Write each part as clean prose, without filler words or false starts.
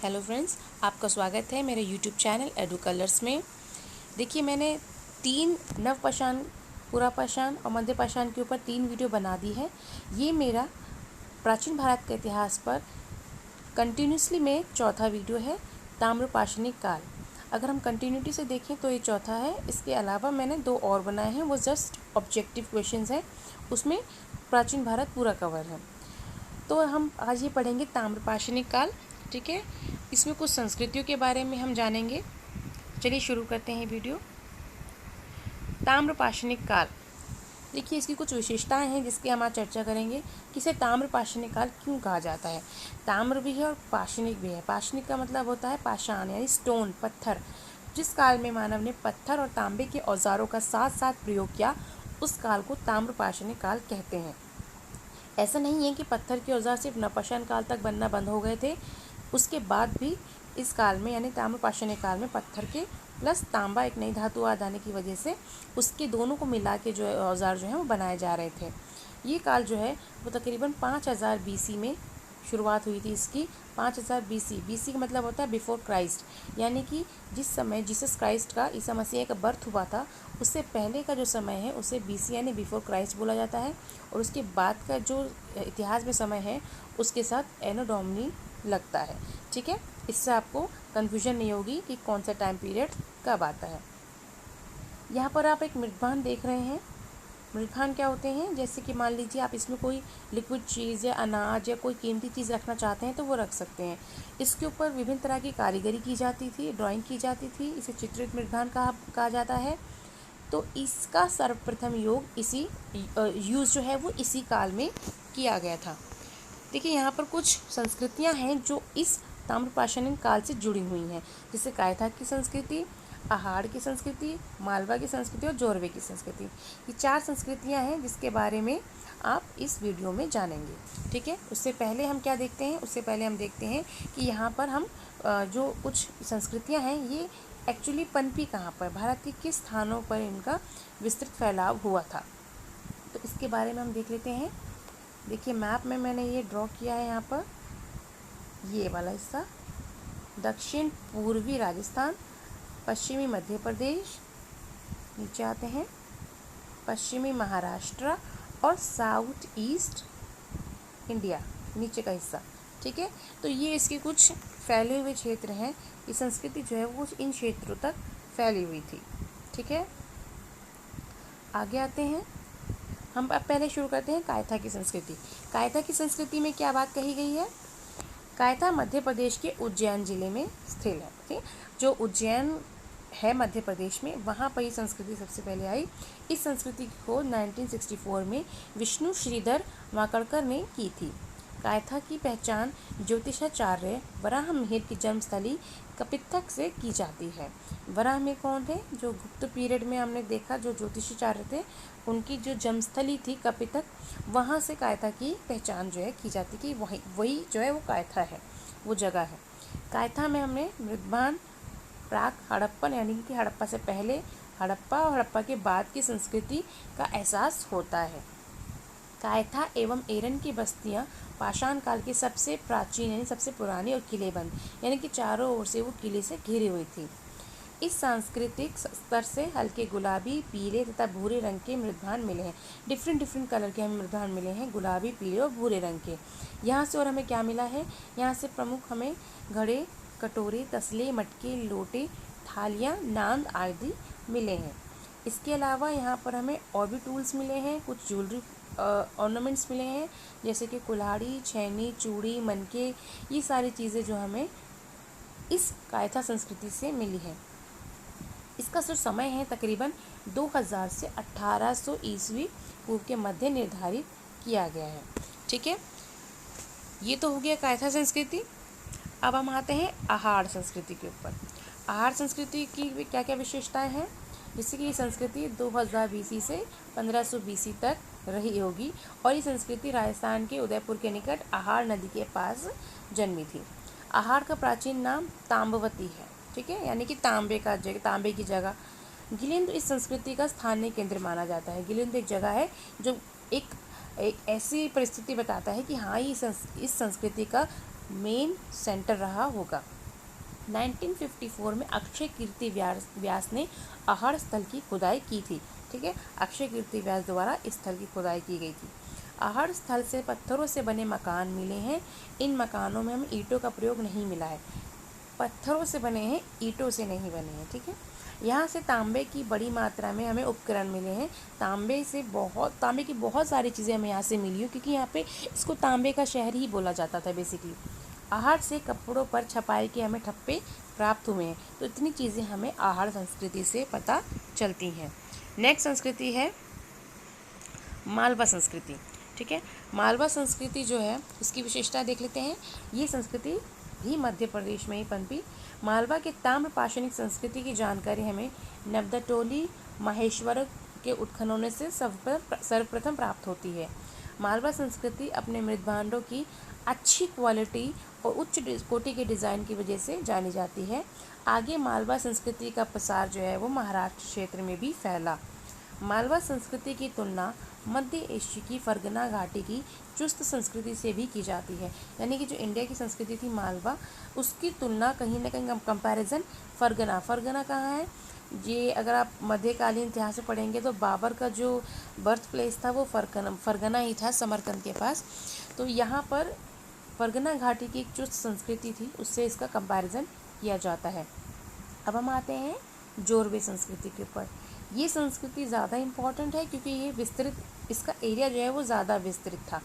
Hello friends, आपका स्वागत है मेरे यूट्यूब चैनल एडू कलर्स में। देखिए, मैंने 3 नवपाषाण, पुरापाषाण और मध्यपाषाण के ऊपर 3 वीडियो बना दी है। ये मेरा प्राचीन भारत के इतिहास पर कंटिन्यूसली में चौथा वीडियो है, ताम्रपाषाणिक काल। अगर हम कंटिन्यूटी से देखें तो ये चौथा है। इसके अलावा मैंने 2 और बनाए हैं, वो जस्ट ऑब्जेक्टिव क्वेश्चंस हैं, उसमें प्राचीन भारत पूरा कवर है। तो हम आज ये पढ़ेंगे ताम्रपाषाणिक काल। ठीक है, इसमें कुछ संस्कृतियों के बारे में हम जानेंगे। चलिए शुरू करते हैं वीडियो। ताम्रपाषाणिक काल, देखिए इसकी कुछ विशेषताएं हैं जिसकी हम आज चर्चा करेंगे कि इसे ताम्रपाषाणिक काल क्यों कहा जाता है। ताम्र भी है और पाषाणिक भी है। पाषाणिक का मतलब होता है पाषाण यानी स्टोन, पत्थर। जिस काल में मानव ने पत्थर और तांबे के औजारों का साथ साथ प्रयोग किया, उस काल को ताम्रपाषाणिक काल कहते हैं। ऐसा नहीं है कि पत्थर के औजार सिर्फ नवपाषाण काल तक बनना बंद हो गए थे, उसके बाद भी इस काल में यानी ताम्रपाषाणिक काल में पत्थर के प्लस तांबा एक नई धातु आ जाने की वजह से उसके दोनों को मिला के जो औजार जो हैं वो बनाए जा रहे थे। ये काल जो है वो तकरीबन 5000 BC में शुरुआत हुई थी इसकी। 5000 BC का मतलब होता है बिफोर क्राइस्ट, यानी कि जिस समय जीसस क्राइस्ट का, ईसा मसीह का बर्थ हुआ था, उससे पहले का जो समय है उसे BC यानी बिफोर क्राइस्ट बोला जाता है। और उसके बाद का जो इतिहास में समय है उसके साथ एनो डोमिनी लगता है। ठीक है, इससे आपको कन्फ्यूजन नहीं होगी कि कौन सा टाइम पीरियड कब आता है। यहाँ पर आप एक मृदभान देख रहे हैं। मृदभान क्या होते हैं, जैसे कि मान लीजिए आप इसमें कोई लिक्विड चीज़ या अनाज या कोई कीमती चीज़ रखना चाहते हैं तो वो रख सकते हैं। इसके ऊपर विभिन्न तरह की कारीगरी की जाती थी, ड्राइंग की जाती थी। इसे चित्रित मृदभान कहा जाता है। तो इसका सर्वप्रथम यूज़ जो है वो इसी काल में किया गया था। देखिए, यहाँ पर कुछ संस्कृतियाँ हैं जो इस ताम्रपाषाणिक काल से जुड़ी हुई हैं, जैसे कायथा की संस्कृति, आहार की संस्कृति, मालवा की संस्कृति और जोरवे की संस्कृति। ये 4 संस्कृतियाँ हैं जिसके बारे में आप इस वीडियो में जानेंगे। ठीक है, उससे पहले हम क्या देखते हैं, उससे पहले हम देखते हैं कि यहाँ पर हम जो कुछ संस्कृतियाँ हैं ये एक्चुअली पनपी कहाँ पर, भारत के किस स्थानों पर इनका विस्तृत फैलाव हुआ था, तो इसके बारे में हम देख लेते हैं। देखिए, मैप में मैंने ये ड्रॉ किया है। यहाँ पर ये वाला हिस्सा दक्षिण पूर्वी राजस्थान, पश्चिमी मध्य प्रदेश, नीचे आते हैं पश्चिमी महाराष्ट्र और साउथ ईस्ट इंडिया, नीचे का हिस्सा। ठीक है, तो ये इसके कुछ फैले हुए क्षेत्र हैं। ये संस्कृति जो है वो कुछ इन क्षेत्रों तक फैली हुई थी। ठीक है, आगे आते हैं। हम अब पहले शुरू करते हैं कायथा की संस्कृति। कायथा की संस्कृति में क्या बात कही गई है। कायथा मध्य प्रदेश के उज्जैन जिले में स्थित है। ठीक, जो उज्जैन है मध्य प्रदेश में, वहाँ पर ये संस्कृति सबसे पहले आई। इस संस्कृति को 1964 में विष्णु श्रीधर वाकड़कर ने की थी। कायथा की पहचान ज्योतिषाचार्य वराहमिहिर की जन्मस्थली कपित्थक से की जाती है। वराहमिहिर कौन थे, जो गुप्त पीरियड में हमने देखा जो ज्योतिषाचार्य थे, उनकी जो जन्मस्थली थी कपित्थक, वहाँ से कायथा की पहचान जो है की जाती कि वही जो है वो कायथा है, वो जगह है। कायथा में हमने मृदभान, प्राक हड़प्पन यानी कि हड़प्पा से पहले, हड़प्पा और हड़प्पा के बाद की संस्कृति का एहसास होता है। कायथा एवं एरन की बस्तियां पाषाण काल की सबसे प्राचीन यानी सबसे पुरानी और किलेबंद यानी कि चारों ओर से वो किले से घिरी हुई थी। इस सांस्कृतिक स्तर से हल्के गुलाबी, पीले तथा भूरे रंग के मृदभान मिले हैं। डिफरेंट कलर के हमें मृदभान मिले हैं, गुलाबी, पीले और भूरे रंग के। यहाँ से और हमें क्या मिला है, यहाँ से प्रमुख हमें घड़े, कटोरे, तसले, मटके, लोटे, थालियाँ, नांद आदि मिले हैं। इसके अलावा यहाँ पर हमें और भी टूल्स मिले हैं, कुछ ज्वेलरी ऑर्नामेंट्स मिले हैं, जैसे कि कुल्हाड़ी, छैनी, चूड़ी, मनके, ये सारी चीज़ें जो हमें इस कायथा संस्कृति से मिली है। इसका जो समय है तकरीबन 2000 से 1800 ईस्वी पूर्व के मध्य निर्धारित किया गया है। ठीक है, ये तो हो गया कायथा संस्कृति। अब हम आते हैं आहार संस्कृति के ऊपर। आहार संस्कृति की क्या क्या विशेषताएं हैं, जैसे कि ये संस्कृति 2000 BC से 1500 BC तक रही होगी और ये संस्कृति राजस्थान के उदयपुर के निकट आहार नदी के पास जन्मी थी। आहार का प्राचीन नाम ताम्बवती है। ठीक है, यानी कि तांबे की जगह। गिलिंद इस संस्कृति का स्थानीय केंद्र माना जाता है। गिलिंद एक जगह है जो एक ऐसी परिस्थिति बताता है कि हाँ, इस संस्कृति का मेन सेंटर रहा होगा। 1954 में अक्षय कीर्ति व्यास ने आहड़ स्थल की खुदाई की थी। ठीक है, अक्षय कीर्ति व्यास द्वारा इस स्थल की खुदाई की गई थी। आहड़ स्थल से पत्थरों से बने मकान मिले हैं। इन मकानों में हमें ईंटों का प्रयोग नहीं मिला है। पत्थरों से बने हैं, ईंटों से नहीं बने हैं। ठीक है, यहाँ से तांबे की बड़ी मात्रा में हमें उपकरण मिले हैं। तांबे की बहुत सारी चीज़ें हमें यहाँ से मिली हो, क्योंकि यहाँ पे इसको तांबे का शहर ही बोला जाता था बेसिकली। आहड़ से कपड़ों पर छपाई के हमें ठप्पे प्राप्त हुए हैं। तो इतनी चीज़ें हमें आहड़ संस्कृति से पता चलती हैं। नेक्स्ट संस्कृति है मालवा संस्कृति। ठीक है, मालवा संस्कृति जो है इसकी विशेषता देख लेते हैं। ये संस्कृति भी मध्य प्रदेश में ही पनपी। मालवा के ताम्र पाषाणिक संस्कृति की जानकारी हमें नवदटोली महेश्वर के उत्खननों से सर्वप्रथम प्राप्त होती है। मालवा संस्कृति अपने मृदभांडों की अच्छी क्वालिटी और उच्च कोटि के डिज़ाइन की वजह से जानी जाती है। आगे मालवा संस्कृति का प्रसार जो है वो महाराष्ट्र क्षेत्र में भी फैला। मालवा संस्कृति की तुलना मध्य एशिया की फरगना घाटी की चुस्त संस्कृति से भी की जाती है। यानी कि जो इंडिया की संस्कृति थी मालवा, उसकी तुलना कहीं ना कहीं कंपैरिजन फरगना कहाँ है? ये अगर आप मध्यकालीन इतिहास से पढ़ेंगे तो बाबर का जो बर्थ प्लेस था वो फरगना ही था, समरकंद के पास। तो यहाँ पर फरगना घाटी की एक चुस्त संस्कृति थी, उससे इसका कंपैरिजन किया जाता है। अब हम आते हैं जोरवे संस्कृति के ऊपर। ये संस्कृति ज़्यादा इम्पॉर्टेंट है क्योंकि ये इसका एरिया जो है वो ज़्यादा विस्तृत था।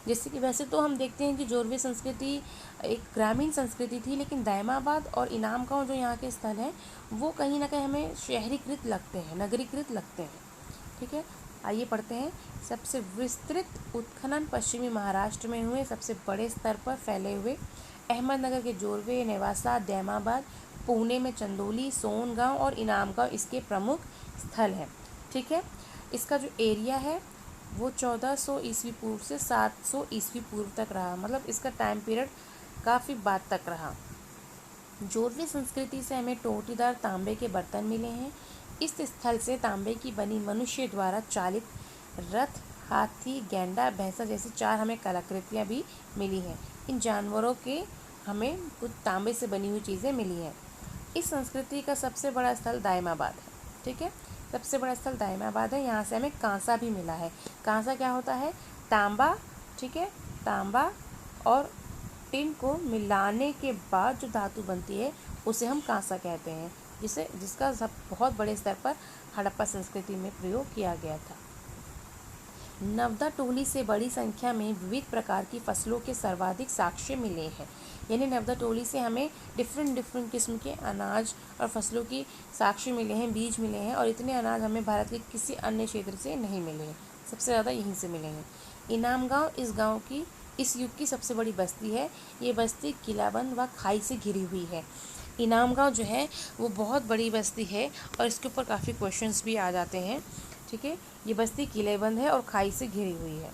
जैसे कि वैसे तो हम देखते हैं कि जोरवे संस्कृति एक ग्रामीण संस्कृति थी, लेकिन दायमाबाद और इनाम गाँव जो यहाँ के स्थल हैं वो कहीं ना कहीं हमें शहरीकृत लगते हैं, नगरीकृत लगते हैं। ठीक है, आइए पढ़ते हैं। सबसे विस्तृत उत्खनन पश्चिमी महाराष्ट्र में हुए। सबसे बड़े स्तर पर फैले हुए अहमदनगर के जोरवे, नेवासा, दैमाबाद, पुणे में चंदोली, सोनगांव और इनामगांव इसके प्रमुख स्थल हैं। ठीक है, इसका जो एरिया है वो 1400 ईस्वी पूर्व से 700 ईस्वी पूर्व तक रहा। मतलब इसका टाइम पीरियड काफ़ी बाद तक रहा। जोरवे संस्कृति से हमें टोटीदार तांबे के बर्तन मिले हैं। इस स्थल से तांबे की बनी मनुष्य द्वारा चालित रथ, हाथी, गैंडा, भैंसा जैसी 4 हमें कलाकृतियाँ भी मिली हैं। इन जानवरों के हमें कुछ तांबे से बनी हुई चीज़ें मिली हैं। इस संस्कृति का सबसे बड़ा स्थल दायमाबाद है। ठीक है, सबसे बड़ा स्थल दायमाबाद है। यहाँ से हमें कांसा भी मिला है। कांसा क्या होता है? तांबा। ठीक है, तांबा और टिन को मिलाने के बाद जो धातु बनती है उसे हम कांसा कहते हैं, जिसका बहुत बड़े स्तर पर हड़प्पा संस्कृति में प्रयोग किया गया था। नवदा टोली से बड़ी संख्या में विविध प्रकार की फसलों के सर्वाधिक साक्ष्य मिले हैं। यानी नवदा टोली से हमें डिफरेंट किस्म के अनाज और फसलों की साक्ष्य मिले हैं, बीज मिले हैं, और इतने अनाज हमें भारत के किसी अन्य क्षेत्र से नहीं मिले हैं। सबसे ज़्यादा यहीं से मिले हैं। इनामगांव इस युग की सबसे बड़ी बस्ती है। ये बस्ती किलाबंद व खाई से घिरी हुई है। इनामगांव जो है वो बहुत बड़ी बस्ती है और इसके ऊपर काफ़ी क्वेश्चंस भी आ जाते हैं। ठीक है, ये बस्ती किलेबंद है और खाई से घिरी हुई है।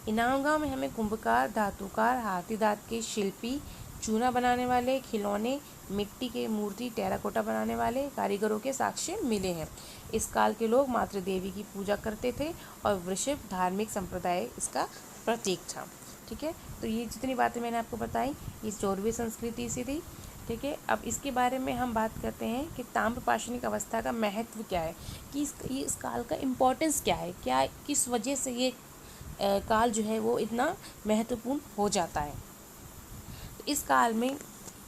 इनामगांव में हमें कुंभकार, धातुकार, हाथी दांत के शिल्पी, चूना बनाने वाले, खिलौने, मिट्टी के मूर्ति, टेराकोटा बनाने वाले कारीगरों के साक्ष्य मिले हैं। इस काल के लोग मातृ देवी की पूजा करते थे और वृषभ धार्मिक संप्रदाय इसका प्रतीक था। ठीक है, तो ये जितनी बातें मैंने आपको बताई ये जोरवे संस्कृति से थी। ठीक है, अब इसके बारे में हम बात करते हैं कि ताम्र पाषाणिक अवस्था का महत्व क्या है, कि इस काल का इम्पोर्टेंस क्या है, किस वजह से ये काल जो है वो इतना महत्वपूर्ण हो जाता है। तो इस काल में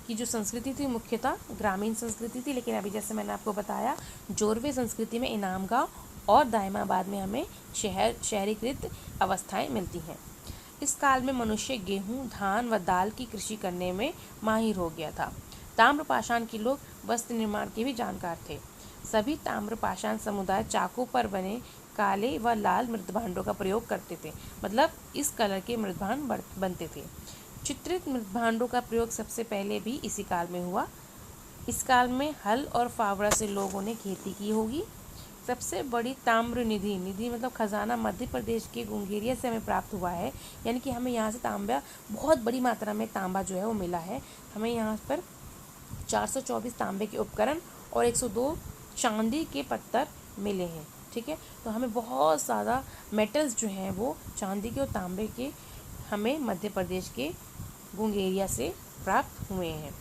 की जो संस्कृति थी मुख्यतः ग्रामीण संस्कृति थी, लेकिन अभी जैसे मैंने आपको बताया जोरवे संस्कृति में इनामगांव और दायमाबाद में हमें शहरीकृत अवस्थाएं मिलती हैं। इस काल में मनुष्य गेहूं, धान व दाल की कृषि करने में माहिर हो गया था। ताम्रपाषाण के लोग वस्त्र निर्माण के भी जानकार थे। सभी ताम्रपाषाण समुदाय चाकों पर बने काले व लाल मृदभांडों का प्रयोग करते थे। मतलब इस कलर के मृदभांड बनते थे। चित्रित मृदभांडों का प्रयोग सबसे पहले भी इसी काल में हुआ। इस काल में हल और फावड़ा से लोगों ने खेती की होगी। सबसे बड़ी ताम्र निधि मतलब खजाना मध्य प्रदेश के गुंगेरिया से हमें प्राप्त हुआ है। यानी कि हमें यहाँ से तांबा, बहुत बड़ी मात्रा में तांबा जो है वो मिला है। हमें यहाँ पर 424 तांबे के उपकरण और 102 चांदी के पत्थर मिले हैं। ठीक है, तो हमें बहुत ज़्यादा मेटल्स जो हैं वो चांदी के और तांबे के हमें मध्य प्रदेश के गुंगेरिया से प्राप्त हुए हैं।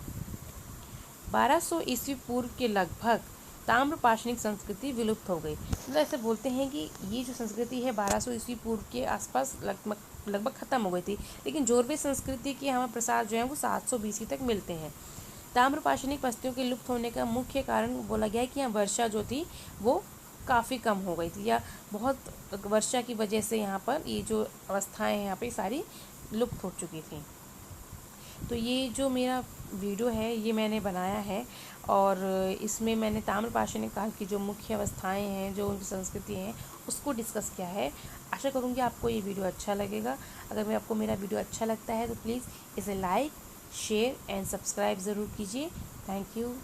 1200 ईस्वी पूर्व के लगभग ताम्र पाषाणिक संस्कृति विलुप्त हो गई। मतलब ऐसे बोलते हैं कि ये जो संस्कृति है 1200 ईस्वी पूर्व के आसपास लगभग ख़त्म हो गई थी, लेकिन जोरवे संस्कृति के हमें प्रसार जो है वो 700 बीसी तक मिलते हैं। ताम्र पाषाणिक बस्तियों के लुप्त होने का मुख्य कारण बोला गया है कि यहाँ वर्षा जो थी वो काफ़ी कम हो गई थी, या बहुत वर्षा की वजह से यहाँ पर ये जो अवस्थाएँ यहाँ पे सारी लुप्त हो चुकी थी। तो ये जो मेरा वीडियो है ये मैंने बनाया है, और इसमें मैंने ताम्र पाषाणिक काल की जो मुख्य अवस्थाएं हैं, जो उनकी संस्कृति हैं, उसको डिस्कस किया है। आशा करूँगी आपको ये वीडियो अच्छा लगेगा। अगर आपको मेरा वीडियो अच्छा लगता है तो प्लीज़ इसे लाइक, शेयर एंड सब्सक्राइब ज़रूर कीजिए। Thank you.